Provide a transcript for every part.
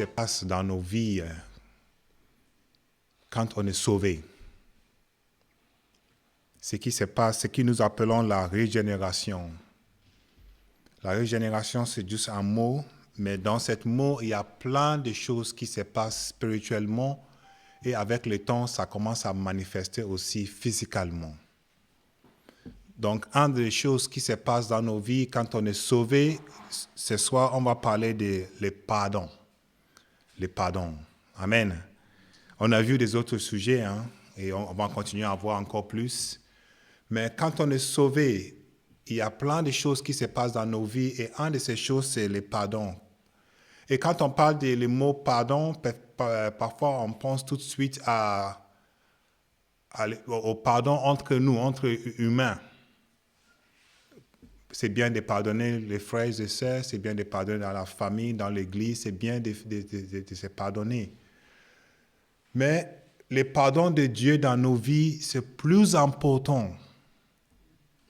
se passe dans nos vies quand on est sauvé. Ce qui se passe, ce que nous appelons la régénération. La régénération, c'est juste un mot, mais dans ce mot, il y a plein de choses qui se passent spirituellement et avec le temps, ça commence à manifester aussi physiquement. Donc, une des choses qui se passent dans nos vies quand on est sauvé, ce soir, on va parler de le pardon. Le pardon. Amen. On a vu des autres sujets, et on va continuer à voir encore plus. Mais quand on est sauvé, il y a plein de choses qui se passent dans nos vies et une de ces choses, c'est le pardon. Et quand on parle du mot pardon, parfois on pense tout de suite au pardon entre nous, entre humains. C'est bien de pardonner les frères et sœurs, c'est bien de pardonner dans la famille, dans l'église, c'est bien de se pardonner. Mais le pardon de Dieu dans nos vies, c'est plus important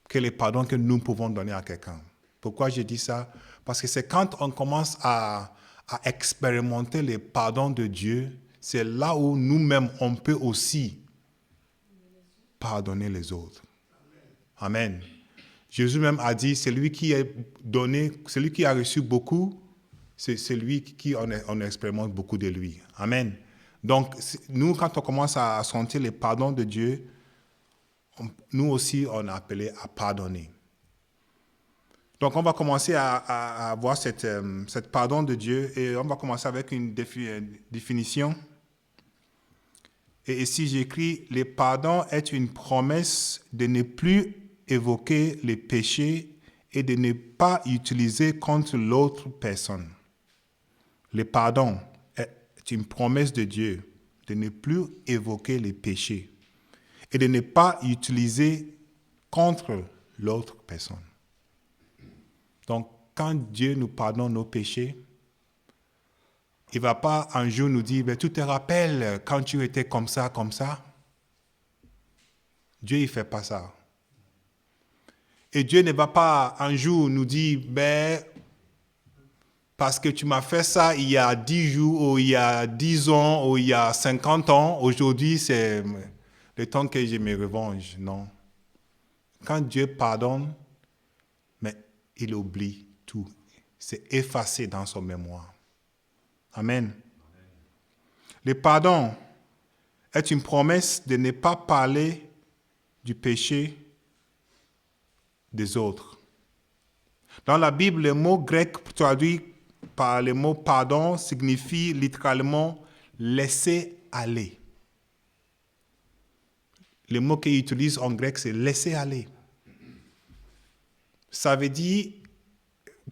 que le pardon que nous pouvons donner à quelqu'un. Pourquoi je dis ça? Parce que c'est quand on commence à expérimenter le pardon de Dieu, c'est là où nous-mêmes, on peut aussi pardonner les autres. Amen. Jésus même a dit, celui qui a donné, celui qui a reçu beaucoup, c'est celui qui on expérimente beaucoup de lui. Amen. Donc, nous, quand on commence à sentir le pardon de Dieu, nous aussi, on est appelé à pardonner. Donc, on va commencer à voir cette pardon de Dieu et on va commencer avec une définition. Et ici, j'écris, le pardon est une promesse de ne plus évoquer les péchés et de ne pas utiliser contre l'autre personne. Le pardon est une promesse de Dieu de ne plus évoquer les péchés et de ne pas utiliser contre l'autre personne. Donc, quand Dieu nous pardonne nos péchés, il ne va pas un jour nous dire, tu te rappelles quand tu étais comme ça, comme ça? Dieu, il ne fait pas ça. Et Dieu ne va pas un jour nous dire, parce que tu m'as fait ça il y a 10 jours, ou il y a 10 ans, ou il y a 50 ans, aujourd'hui c'est le temps que je me revanche. Non. Quand Dieu pardonne, mais il oublie tout. C'est effacé dans son mémoire. Amen. Le pardon est une promesse de ne pas parler du péché des autres. Dans la Bible, le mot grec traduit par le mot pardon signifie littéralement laisser aller. Le mot qu'il utilise en grec, c'est laisser aller. Ça veut dire,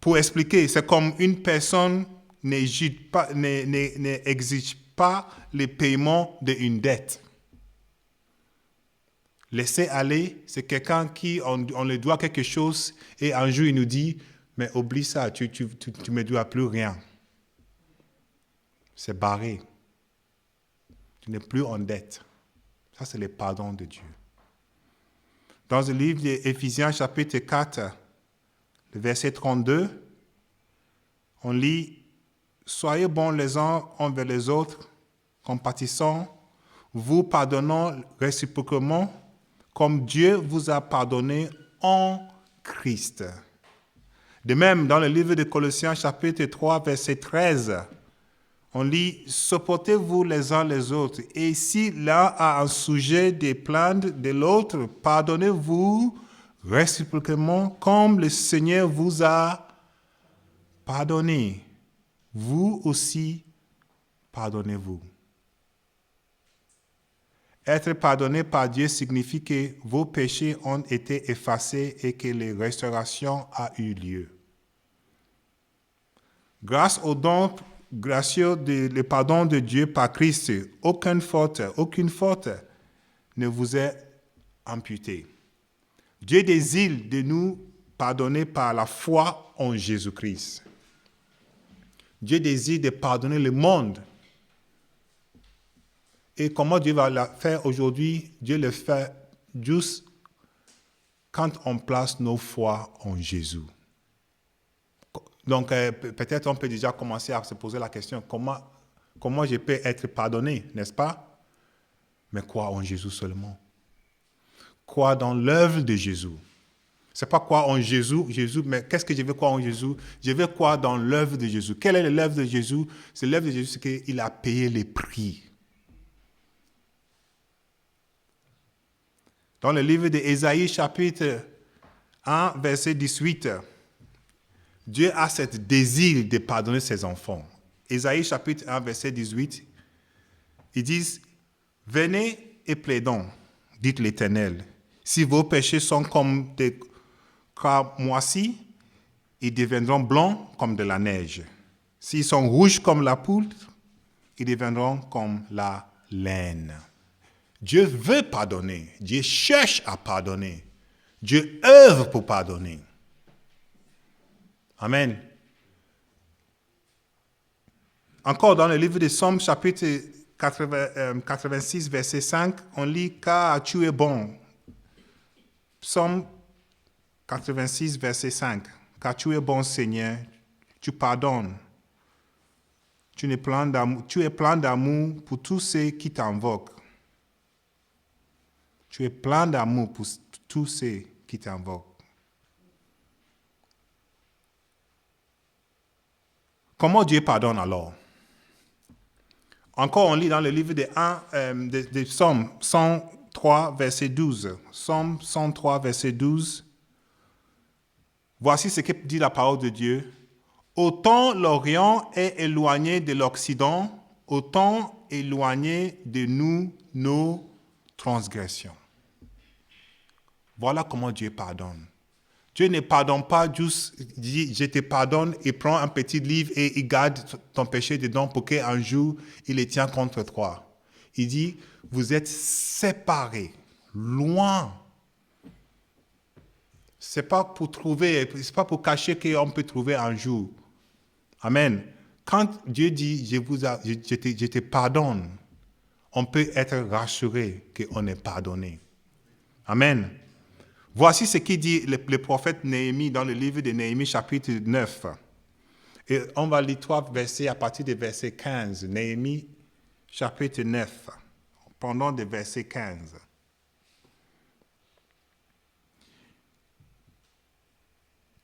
pour expliquer, c'est comme une personne n'exige pas le paiement d'une dette. Laisser aller, c'est quelqu'un qui, on lui doit quelque chose et un jour il nous dit, mais oublie ça, tu ne me dois plus rien. C'est barré. Tu n'es plus en dette. Ça, c'est le pardon de Dieu. Dans le livre d'Éphésiens, chapitre 4, le verset 32, on lit « Soyez bons les uns envers les autres, compatissants, vous pardonnant réciproquement, comme Dieu vous a pardonné en Christ. » De même, dans le livre de Colossiens, chapitre 3, verset 13, on lit « Supportez-vous les uns les autres, et si l'un a un sujet de plainte de l'autre, pardonnez-vous réciproquement, comme le Seigneur vous a pardonné. Vous aussi, pardonnez-vous. » Être pardonné par Dieu signifie que vos péchés ont été effacés et que la restauration a eu lieu. Grâce au don gracieux du pardon de Dieu par Christ, aucune faute ne vous est imputée. Dieu désire de nous pardonner par la foi en Jésus-Christ. Dieu désire de pardonner le monde. Et comment Dieu va le faire aujourd'hui? Dieu le fait juste quand on place nos foi en Jésus. Donc, peut-être on peut déjà commencer à se poser la question, comment je peux être pardonné, n'est-ce pas? Mais croire en Jésus seulement. Croire dans l'œuvre de Jésus. C'est pas croire en Jésus, mais qu'est-ce que je veux croire en Jésus? Je veux croire dans l'œuvre de Jésus. Quelle est l'œuvre de Jésus? C'est l'œuvre de Jésus, c'est qu'il a payé les prix. Dans le livre d'Ésaïe, chapitre 1, verset 18, Dieu a ce désir de pardonner ses enfants. Ésaïe, chapitre 1, verset 18, ils disent, « Venez et plaidons, dit l'Éternel. Si vos péchés sont comme des cramoisis, ils deviendront blancs comme de la neige. S'ils sont rouges comme la poudre, ils deviendront comme la laine. » Dieu veut pardonner. Dieu cherche à pardonner. Dieu œuvre pour pardonner. Amen. Encore dans le livre de Psaumes, chapitre 86, verset 5, on lit « Car tu es bon ». Psaume 86, verset 5. « Car tu es bon, Seigneur, tu pardonnes. Tu es plein d'amour pour tous ceux qui t'invoquent. » Tu es plein d'amour pour tous ceux qui t'invoquent. Comment Dieu pardonne alors? Encore, on lit dans le livre de Psaume 103, verset 12. Psaume 103, verset 12. Voici ce que dit la parole de Dieu. Autant l'Orient est éloigné de l'Occident, autant éloigné de nous nos transgressions. Voilà comment Dieu pardonne. Dieu ne pardonne pas juste, dit, je te pardonne et prend un petit livre et il garde ton péché dedans pour qu'un jour, il les tient contre toi. Il dit, vous êtes séparés, loin. C'est pas pour trouver, c'est pas pour cacher qu'on peut trouver un jour. Amen. Quand Dieu dit, je te pardonne, on peut être rassuré qu'on est pardonné. Amen. Voici ce qu'il dit le prophète Néhémie dans le livre de Néhémie, chapitre 9. Et on va lire 3 versets à partir du verset 15. Néhémie, chapitre 9, pendant le verset 15.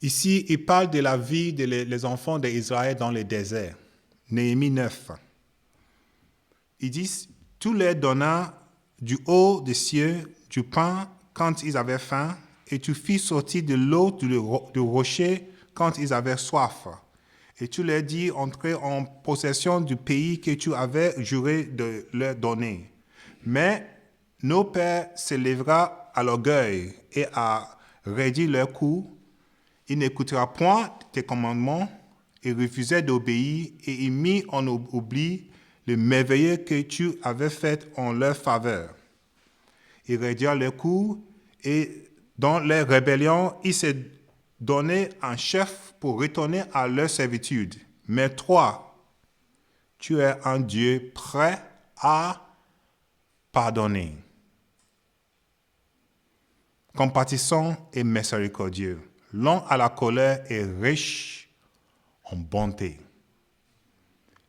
Ici, il parle de la vie des enfants d'Israël dans le désert. Néhémie 9. Il dit, « Tu leur donnas du haut des cieux du pain quand ils avaient faim, et tu fis sortir de l'eau du rocher quand ils avaient soif. Et tu leur dis, entrez en possession du pays que tu avais juré de leur donner. Mais nos pères s'élèvera à l'orgueil et à raidir leur cou. Il n'écoutera point tes commandements, et refusait d'obéir, et il mit en oubli le merveilleux que tu avais fait en leur faveur. Ils raidirent leur cou, et dans leur rébellion, ils se donnaient un chef pour retourner à leur servitude. Mais toi, tu es un Dieu prêt à pardonner, compatissant et miséricordieux, lent à la colère et riche en bonté.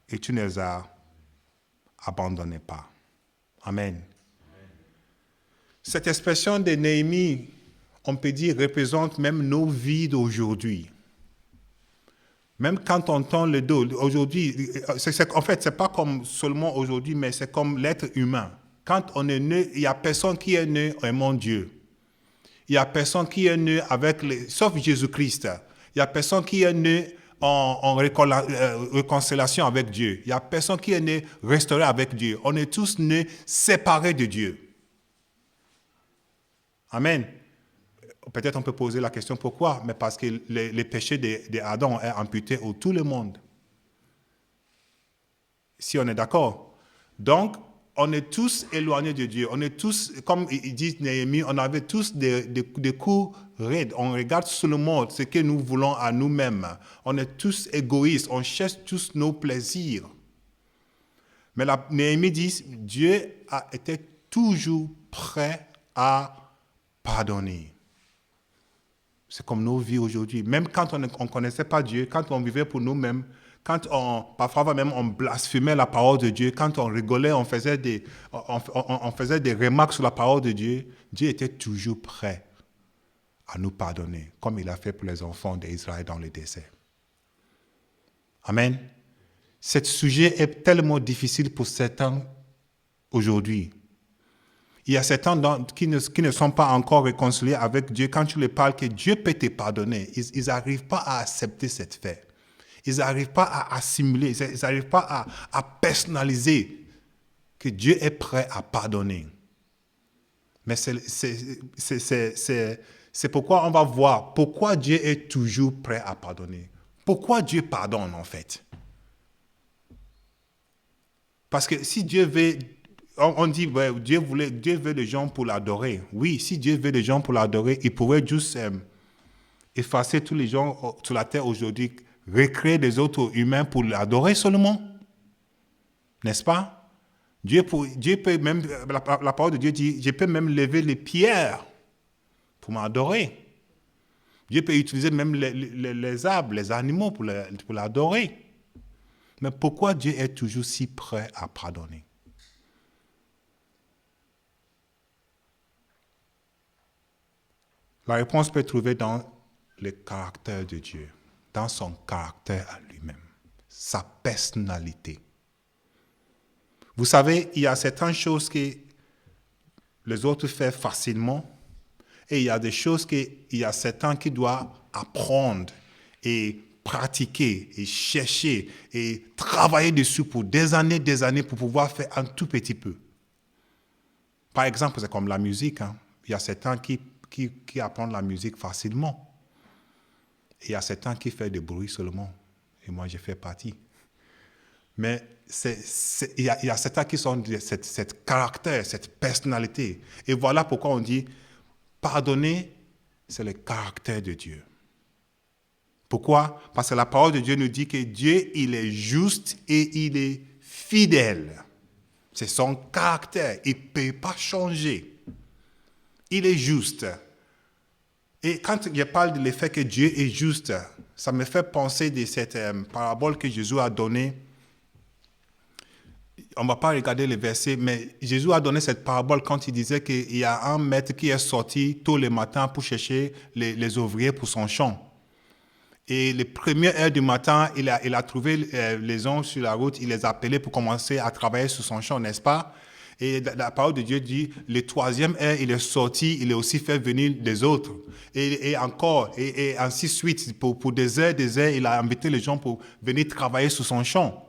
Et tu ne les as abandonnés pas. Amen. Cette expression de Néhémie, on peut dire, représente même nos vies d'aujourd'hui. Même quand on tend le dos, aujourd'hui, en fait, ce n'est pas comme seulement aujourd'hui, mais c'est comme l'être humain. Quand on est né, il n'y a personne qui est né aimant Dieu. Il n'y a personne qui est né sauf Jésus-Christ. Il n'y a personne qui est né en réconciliation avec Dieu. Il n'y a personne qui est né restauré avec Dieu. On est tous nés séparés de Dieu. Amen. Peut-être on peut poser la question pourquoi, mais parce que le péché d'Adam est imputé à tout le monde. Si on est d'accord. Donc, on est tous éloignés de Dieu. On est tous, comme il dit Néhémie, on avait tous des coups raides. On regarde seulement ce que nous voulons à nous-mêmes. On est tous égoïstes. On cherche tous nos plaisirs. Mais Néhémie dit, Dieu a été toujours prêt à pardonner. C'est comme nos vies aujourd'hui. Même quand on ne connaissait pas Dieu, quand on vivait pour nous-mêmes, parfois même on blasphémait la parole de Dieu, quand on rigolait, on faisait des remarques sur la parole de Dieu, Dieu était toujours prêt à nous pardonner, comme il a fait pour les enfants d'Israël dans le désert. Amen. Ce sujet est tellement difficile pour certains aujourd'hui. Il y a certains qui ne sont pas encore réconciliés avec Dieu. Quand tu leur parles que Dieu peut te pardonner, ils n'arrivent pas à accepter cette fait. Ils n'arrivent pas à assimiler, ils n'arrivent pas à personnaliser que Dieu est prêt à pardonner. Mais c'est pourquoi on va voir pourquoi Dieu est toujours prêt à pardonner. Pourquoi Dieu pardonne en fait? Parce que si Dieu veut, on dit ouais, Dieu veut les gens pour l'adorer. Oui, si Dieu veut les gens pour l'adorer, il pourrait juste effacer tous les gens sur la terre aujourd'hui, recréer des autres humains pour l'adorer seulement. N'est-ce pas? Dieu peut même, la parole de Dieu dit, je peux même lever les pierres pour m'adorer. Dieu peut utiliser même les arbres, les animaux pour l'adorer. Mais pourquoi Dieu est toujours si prêt à pardonner? La réponse peut être trouvée dans le caractère de Dieu, dans son caractère à lui-même, sa personnalité. Vous savez, il y a certaines choses que les autres font facilement et il y a des choses qu'il y a certains qui doivent apprendre et pratiquer et chercher et travailler dessus pour des années pour pouvoir faire un tout petit peu. Par exemple, c'est comme la musique. Il y a certains qui apprennent la musique facilement. Et il y a certains qui font du bruit seulement. Et moi, je fais partie. Mais il y a certains qui sont de cette caractère, cette personnalité. Et voilà pourquoi on dit, pardonner, c'est le caractère de Dieu. Pourquoi? Parce que la parole de Dieu nous dit que Dieu, il est juste et il est fidèle. C'est son caractère. Il ne peut pas changer. Il est juste. Et quand je parle de l'effet que Dieu est juste, ça me fait penser de cette parabole que Jésus a donnée. On ne va pas regarder les versets, mais Jésus a donné cette parabole quand il disait qu'il y a un maître qui est sorti tôt le matin pour chercher les ouvriers pour son champ. Et les premières heures du matin, il a trouvé les gens sur la route, il les a appelés pour commencer à travailler sur son champ, n'est-ce pas? Et la parole de Dieu dit, le troisième heure, il est sorti, il a aussi fait venir des autres. Et encore, et ainsi de suite. Pour des heures, il a invité les gens pour venir travailler sur son champ.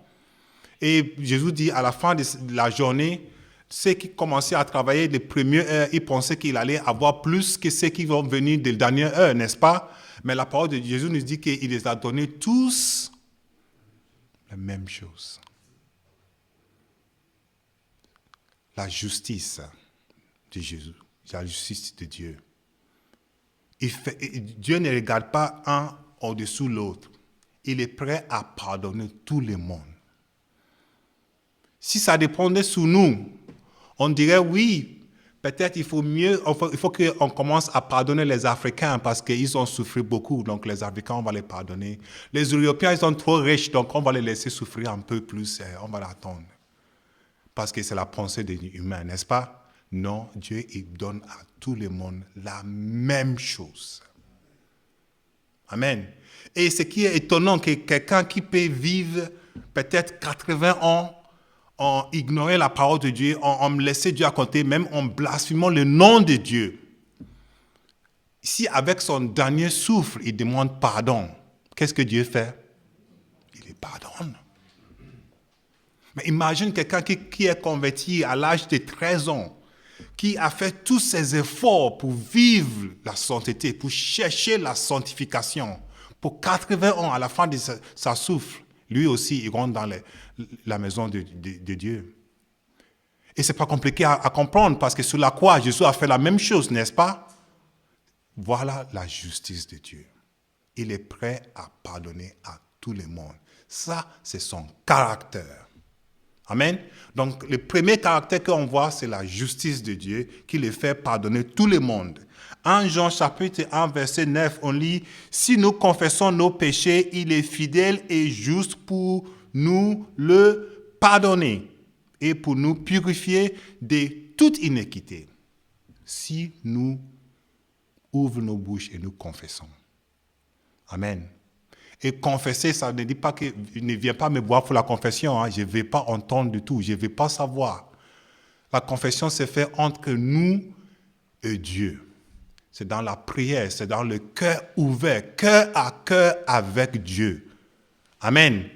Et Jésus dit, à la fin de la journée, ceux qui commençaient à travailler les premières heures, ils pensaient qu'il allait avoir plus que ceux qui vont venir des dernières heures, n'est-ce pas? Mais la parole de Jésus nous dit qu'il les a donnés tous la même chose. La justice de Jésus, la justice de Dieu. Dieu ne regarde pas un au-dessous de l'autre. Il est prêt à pardonner tout le monde. Si ça dépendait sur nous, on dirait oui, peut-être il faut qu'on commence à pardonner les Africains parce qu'ils ont souffert beaucoup, donc les Africains, on va les pardonner. Les Européens, ils sont trop riches, donc on va les laisser souffrir un peu plus, on va l'attendre. Parce que c'est la pensée des humains, n'est-ce pas? Non, Dieu, il donne à tout le monde la même chose. Amen. Et ce qui est étonnant, que quelqu'un qui peut vivre peut-être 80 ans en ignorant la parole de Dieu, en laissant Dieu à côté, même en blasphémant le nom de Dieu. Si avec son dernier souffle, il demande pardon, qu'est-ce que Dieu fait? Il le pardonne. Mais imagine quelqu'un qui est converti à l'âge de 13 ans, qui a fait tous ses efforts pour vivre la sainteté, pour chercher la sanctification. Pour 80 ans, à la fin de sa souffle, lui aussi, il rentre dans la maison de Dieu. Et ce n'est pas compliqué à comprendre parce que sur la croix, Jésus a fait la même chose, n'est-ce pas? Voilà la justice de Dieu. Il est prêt à pardonner à tout le monde. Ça, c'est son caractère. Amen. Donc, le premier caractère qu'on voit, c'est la justice de Dieu qui le fait pardonner tout le monde. En Jean chapitre 1, verset 9, on lit « Si nous confessons nos péchés, il est fidèle et juste pour nous le pardonner et pour nous purifier de toute iniquité. » Si nous ouvrons nos bouches et nous confessons. Amen. Et confesser, ça ne dit pas que ne viens pas me voir pour la confession. Je ne vais pas entendre du tout. Je ne vais pas savoir. La confession se fait entre nous et Dieu. C'est dans la prière, c'est dans le cœur ouvert, cœur à cœur avec Dieu. Amen.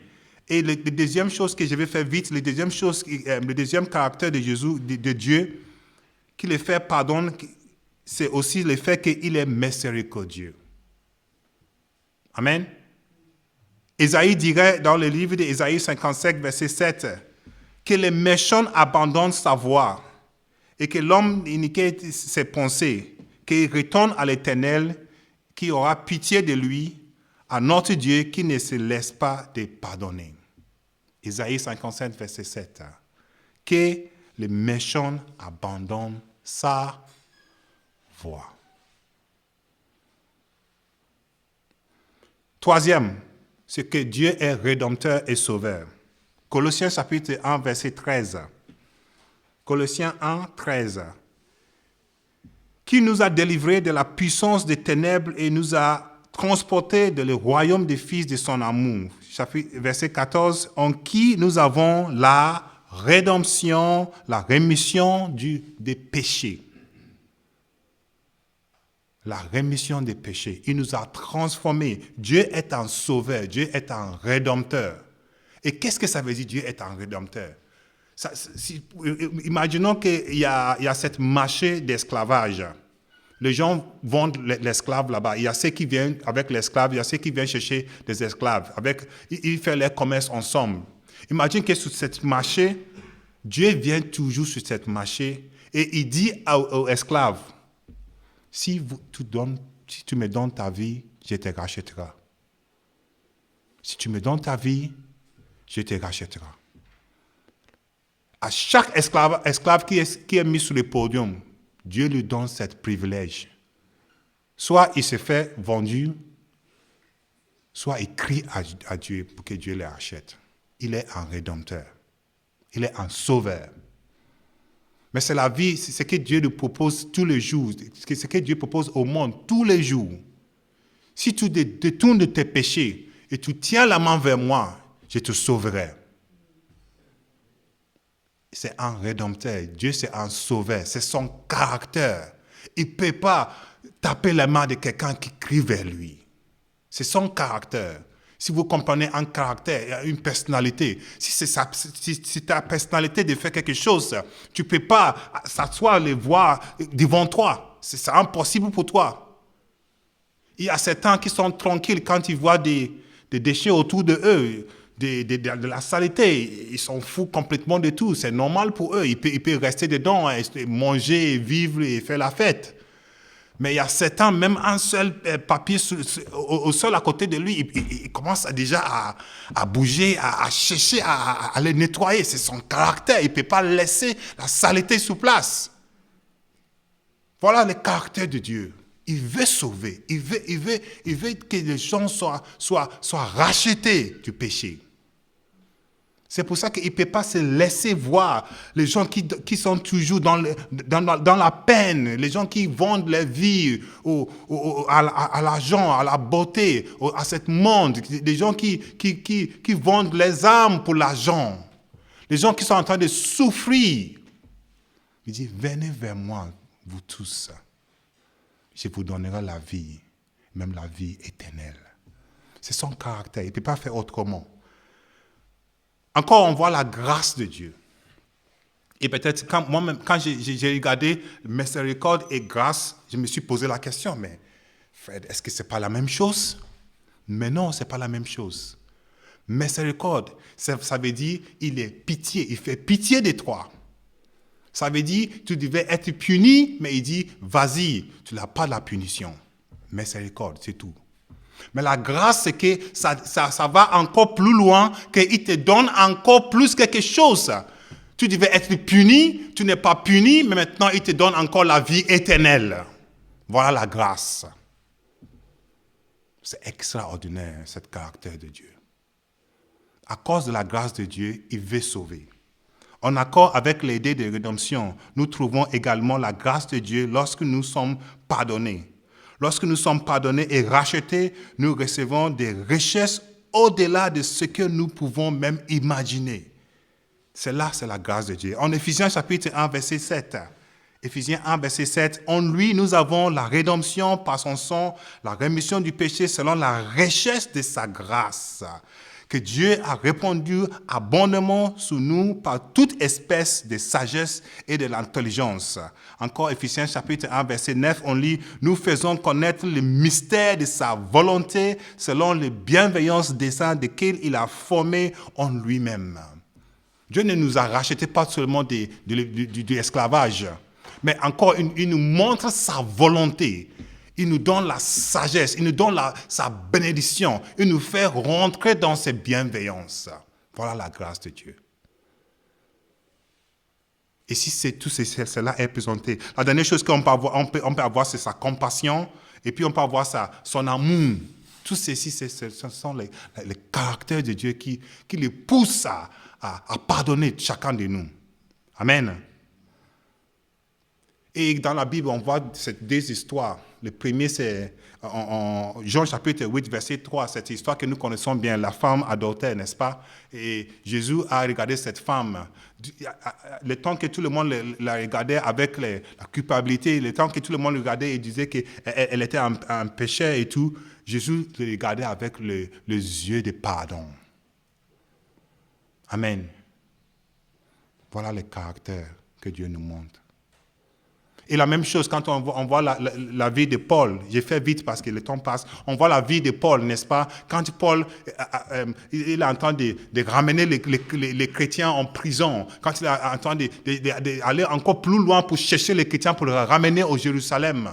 Et la deuxième chose que je vais faire vite, le deuxième caractère de Jésus, de Dieu, qui le fait pardonner, c'est aussi le fait qu'il est miséricordieux. Amen. Ésaïe dirait dans le livre d'Ésaïe 55, verset 7, que les méchants abandonnent sa voie et que l'homme inique ses pensées, qu'il retourne à l'Éternel, qui aura pitié de lui, à notre Dieu qui ne se laisse pas de pardonner. Ésaïe 57, verset 7. Que les méchants abandonnent sa voie. Troisième, c'est que Dieu est rédempteur et sauveur. Colossiens chapitre 1, verset 13. Colossiens 1, 13. Qui nous a délivrés de la puissance des ténèbres et nous a transportés dans le royaume des fils de son amour. Verset 14. En qui nous avons la rédemption, la rémission des péchés. La rémission des péchés. Il nous a transformés. Dieu est un sauveur. Dieu est un rédempteur. Et qu'est-ce que ça veut dire, Dieu est un rédempteur? Imaginons qu'il y a cette marché d'esclavage. Les gens vendent l'esclave là-bas. Il y a ceux qui viennent avec l'esclave, il y a ceux qui viennent chercher des esclaves. Ils font leur commerce ensemble. Imagine que sur cette marché, Dieu vient toujours sur cette marché et il dit aux esclaves, si tu me donnes ta vie, je te rachèterai. Si tu me donnes ta vie, je te rachèterai. À chaque esclave qui est mis sur le podium, Dieu lui donne ce privilège. Soit il se fait vendu, soit il crie à Dieu pour que Dieu le rachète. Il est un rédempteur. Il est un sauveur. Mais c'est la vie, c'est ce que Dieu nous propose tous les jours. C'est ce que Dieu propose au monde tous les jours. Si tu te détournes de tes péchés et tu tiens la main vers moi, je te sauverai. C'est un rédempteur. Dieu, c'est un sauveur. C'est son caractère. Il ne peut pas taper la main de quelqu'un qui crie vers lui. C'est son caractère. Si vous comprenez un caractère, une personnalité, si ta personnalité de faire quelque chose, tu ne peux pas s'asseoir, les voir devant toi. C'est impossible pour toi. Il y a certains qui sont tranquilles quand ils voient des déchets autour de eux. De la saleté, ils s'en foutent complètement de tout, c'est normal pour eux, ils peuvent rester dedans, manger, vivre et faire la fête. Mais il y a certains, même un seul papier au sol à côté de lui, il commence déjà à bouger, à chercher, à le nettoyer, c'est son caractère, il ne peut pas laisser la saleté sur place. Voilà le caractère de Dieu. Il veut sauver, il veut que les gens soient rachetés du péché. C'est pour ça qu'il ne peut pas se laisser voir les gens qui sont toujours dans la peine, les gens qui vendent leur vie à l'argent, à la beauté, à ce monde, les gens qui vendent les âmes pour l'argent, les gens qui sont en train de souffrir. Il dit, venez vers moi, vous tous, je vous donnerai la vie, même la vie éternelle. C'est son caractère, il ne peut pas faire autrement. Encore, on voit la grâce de Dieu. Et peut-être, quand j'ai regardé miséricorde et grâce, je me suis posé la question, mais Fred, est-ce que ce n'est pas la même chose? Mais non, ce n'est pas la même chose. Miséricorde, ça veut dire, il est pitié, il fait pitié de toi. Ça veut dire, tu devais être puni, mais il dit, vas-y, tu n'as pas la punition. Miséricorde, c'est tout. Mais la grâce, c'est que ça va encore plus loin, qu'il te donne encore plus quelque chose. Tu devais être puni, tu n'es pas puni, mais maintenant il te donne encore la vie éternelle. Voilà la grâce. C'est extraordinaire, ce caractère de Dieu. À cause de la grâce de Dieu, il veut sauver. En accord avec l'idée de rédemption, nous trouvons également la grâce de Dieu lorsque nous sommes pardonnés. Lorsque nous sommes pardonnés et rachetés, nous recevons des richesses au-delà de ce que nous pouvons même imaginer. C'est la grâce de Dieu. En Éphésiens chapitre 1, verset 7, Éphésiens 1, verset 7, en lui, nous avons la rédemption par son sang, la rémission du péché selon la richesse de sa grâce, que Dieu a répandu abondamment sur nous par toute espèce de sagesse et de l'intelligence. Encore Éphésiens chapitre 1, verset 9, on lit, nous faisons connaître le mystère de sa volonté selon les bienveillances desseins desquels il a formé en lui-même. Dieu ne nous a rachetés pas seulement de l'esclavage, mais encore, il nous montre sa volonté. Il nous donne la sagesse, il nous donne sa bénédiction. Il nous fait rentrer dans ses bienveillances. Voilà la grâce de Dieu. Et si tout cela est présenté, la dernière chose qu'on peut avoir, c'est sa compassion, et puis on peut avoir son amour. Tout ceci, ce sont les caractères de Dieu qui les poussent à pardonner chacun de nous. Amen. Et dans la Bible, on voit ces deux histoires. Le premier, c'est en Jean chapitre 8, verset 3, cette histoire que nous connaissons bien, la femme adultère, n'est-ce pas? Et Jésus a regardé cette femme. Le temps que tout le monde la regardait avec la culpabilité, le temps que tout le monde regardait et disait qu'elle était un pécheur et tout, Jésus le regardait avec les yeux de pardon. Amen. Voilà le caractère que Dieu nous montre. Et la même chose quand on voit la vie de Paul. J'ai fait vite parce que le temps passe. On voit la vie de Paul, n'est-ce pas? Quand Paul il est en train de ramener les chrétiens en prison, quand il est en train d'aller encore plus loin pour chercher les chrétiens pour les ramener au Jérusalem.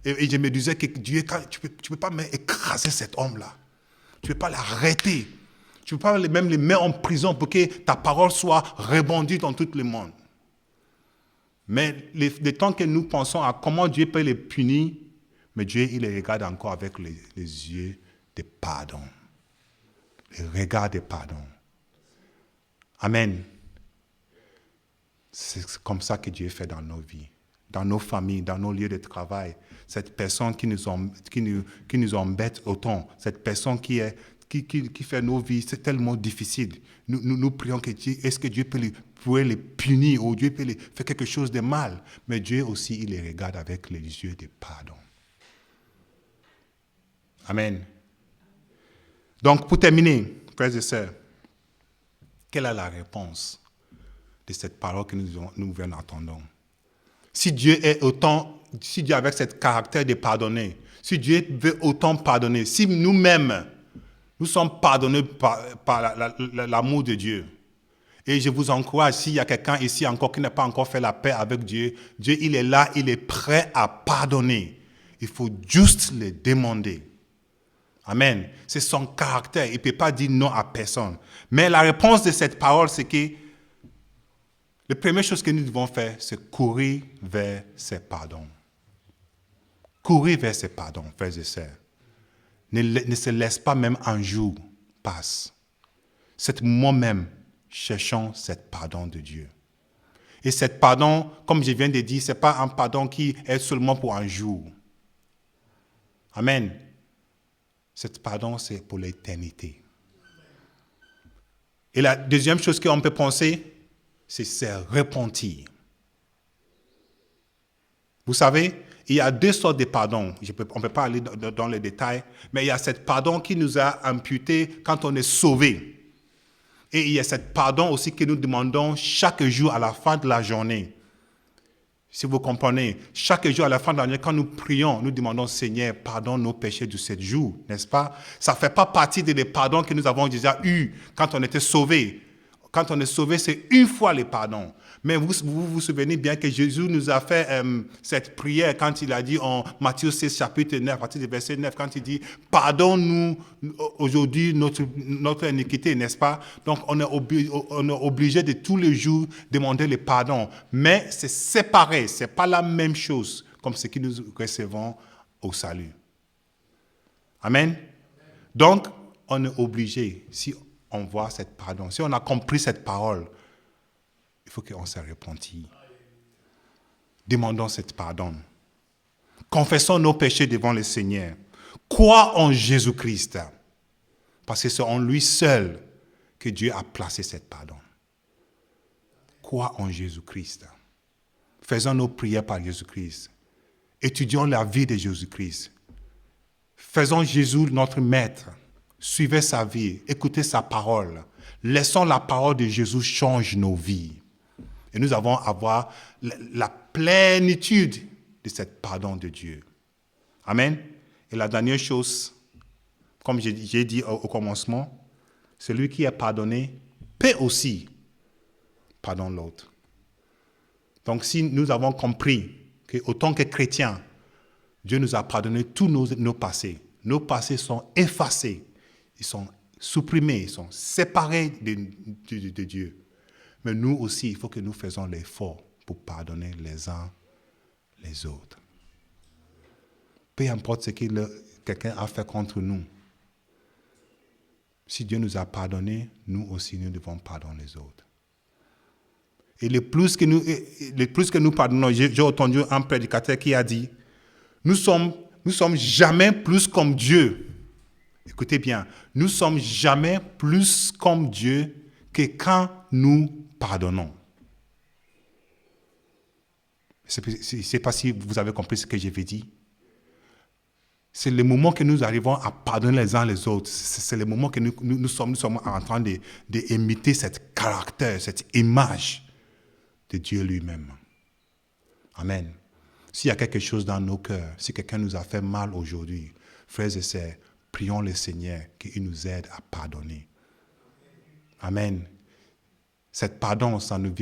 Et je me disais que Dieu, tu peux pas même écraser cet homme-là. Tu ne peux pas l'arrêter. Tu ne peux pas même le mettre en prison pour que ta parole soit répandue dans tout le monde. Mais le temps que nous pensons à comment Dieu peut les punir, mais Dieu, il les regarde encore avec les yeux de pardon. Les regards de pardon. Amen. C'est comme ça que Dieu fait dans nos vies, dans nos familles, dans nos lieux de travail. Cette personne qui nous embête autant, cette personne qui fait nos vies, c'est tellement difficile. Nous prions que Dieu, est-ce que Dieu pourrait les punir ou Dieu peut les faire quelque chose de mal? Mais Dieu aussi, il les regarde avec les yeux de pardon. Amen. Donc, pour terminer, frères et sœurs, quelle est la réponse de cette parole que nous venons d'entendre? Si Dieu avait cette caractère de pardonner, si Dieu veut autant pardonner, si nous-mêmes, nous sommes pardonnés par l'amour de Dieu. Et je vous encourage, s'il y a quelqu'un ici encore qui n'a pas encore fait la paix avec Dieu, Dieu, il est là, il est prêt à pardonner. Il faut juste le demander. Amen. C'est son caractère. Il ne peut pas dire non à personne. Mais la réponse de cette parole, c'est que la première chose que nous devons faire, c'est courir vers ses pardons. Courir vers ses pardons, frères et sœurs. Ne se laisse pas même un jour passe. C'est moi-même cherchons cette pardon de Dieu. Et cette pardon, comme je viens de dire, ce n'est pas un pardon qui est seulement pour un jour. Amen. Cette pardon, c'est pour l'éternité. Et la deuxième chose qu'on peut penser, c'est se repentir. Vous savez, il y a deux sortes de pardons. On ne peut pas aller dans les détails, mais il y a cette pardon qui nous a imputé quand on est sauvé. Et il y a cette pardon aussi que nous demandons chaque jour à la fin de la journée. Si vous comprenez, chaque jour à la fin de la journée, quand nous prions, nous demandons, Seigneur, pardonne nos péchés de ce jour, n'est-ce pas? Ça ne fait pas partie des pardons que nous avons déjà eus quand on était sauvés. Quand on est sauvé, c'est une fois le pardon. Mais vous souvenez bien que Jésus nous a fait cette prière quand il a dit en Matthieu 16, chapitre 9, à partir du verset 9, quand il dit « Pardonne-nous aujourd'hui notre iniquité », n'est-ce pas? Donc, on est obligé de tous les jours demander le pardon. Mais c'est séparé, ce n'est pas la même chose comme ce que nous recevons au salut. Amen. Donc, on est obligé, si on voit cette pardon, si on a compris cette parole, il faut qu'on se repentisse. Demandons cette pardon. Confessons nos péchés devant le Seigneur. Crois en Jésus-Christ. Parce que c'est en lui seul que Dieu a placé cette pardon. Crois en Jésus-Christ. Faisons nos prières par Jésus-Christ. Étudions la vie de Jésus-Christ. Faisons Jésus notre maître. Suivez sa vie. Écoutez sa parole. Laissons la parole de Jésus changer nos vies. Et nous allons avoir la plénitude de cette pardon de Dieu. Amen. Et la dernière chose, comme j'ai dit au commencement, celui qui est pardonné peut aussi pardonner l'autre. Donc si nous avons compris qu'autant que chrétiens, Dieu nous a pardonné tous nos passés. Nos passés sont effacés, ils sont supprimés, ils sont séparés de Dieu. Mais nous aussi, il faut que nous fassions l'effort pour pardonner les uns les autres. Peu importe ce que quelqu'un a fait contre nous. Si Dieu nous a pardonné, nous aussi, nous devons pardonner les autres. Et le plus que nous pardonnons, j'ai entendu un prédicateur qui a dit, nous sommes jamais plus comme Dieu. Écoutez bien, nous sommes jamais plus comme Dieu que quand nous pardonnons. Je ne sais pas si vous avez compris ce que je vais dire. C'est le moment que nous arrivons à pardonner les uns les autres. C'est le moment que nous sommes en train d'imiter cette caractère, cette image de Dieu lui-même. Amen. S'il y a quelque chose dans nos cœurs, si quelqu'un nous a fait mal aujourd'hui, frères et sœurs, prions le Seigneur qu'il nous aide à pardonner. Amen. Cette pardon, ça nous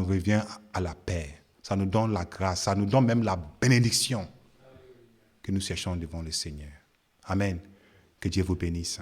revient à la paix. Ça nous donne la grâce, ça nous donne même la bénédiction que nous cherchons devant le Seigneur. Amen. Que Dieu vous bénisse.